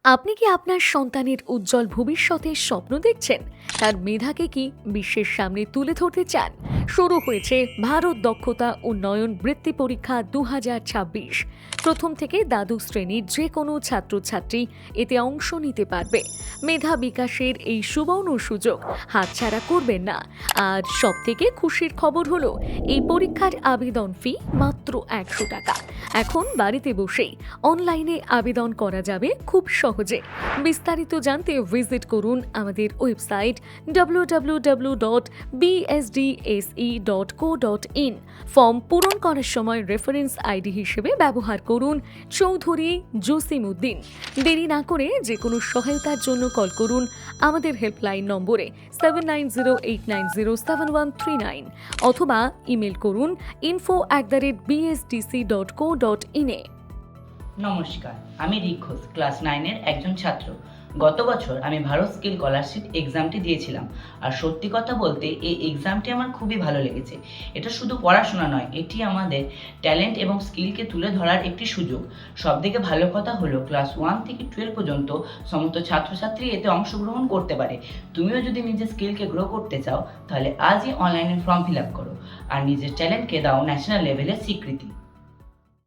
আপনি কি আপনার সন্তানের উজ্জ্বল ভবিষ্যতের স্বপ্ন দেখছেন? তার মেধাকে কি বিশ্বের সামনে তুলে ধরতে চান? শুরু হয়েছে ভারত দক্ষতা উন্নয়ন বৃত্তি পরীক্ষা 2026। প্রথম থেকে দ্বাদশ শ্রেণীর যে কোনো ছাত্রছাত্রী এতে অংশ নিতে পারবে। মেধা বিকাশের এই সুবর্ণ সুযোগ হাতছাড়া করবেন না। আর সব থেকে খুশির খবর হলো এই পরীক্ষার আবেদন ফি মাত্র 100 টাকা। এখন বাড়িতে বসেই অনলাইনে আবেদন করা যাবে খুব সহজে। বিস্তারিত জানতে ভিজিট করুন আমাদের ওয়েবসাইট www.bsdse.co.in। ফর্ম পূরণ করার সময় রেফারেন্স আইডি হিসেবে ব্যবহার করুন চৌধুরী জসিমউদ্দিন। দেরি না করে যে কোনো সহায়তার জন্য কল করুন আমাদের হেল্পলাইন নম্বরে 7908907139 অথবা ইমেল করুন info@bsdc.co.in এ। নমস্কার, আমি রিক ঘোষ, ক্লাস 9-এর একজন ছাত্র। গত বছর আমি ভারত স্কিল স্কলারশিপ এক্সামটি দিয়েছিলাম, আর সত্যি কথা বলতে এই এক্সামটি আমার খুবই ভালো লেগেছে। এটা শুধু পড়াশোনা নয়, এটি আমাদের ট্যালেন্ট এবং স্কিলকে তুলে ধরার একটি সুযোগ। সবথেকে ভালো কথা হলো ক্লাস 1 থেকে 12 পর্যন্ত সমস্ত ছাত্রছাত্রী এতে অংশগ্রহণ করতে পারে। তুমিও যদি নিজের স্কিলকে গ্রো করতে চাও, তাহলে আজই অনলাইনে ফর্ম ফিল আপ করো আর নিজের ট্যালেন্টকে দাও ন্যাশনাল লেভেলের স্বীকৃতি।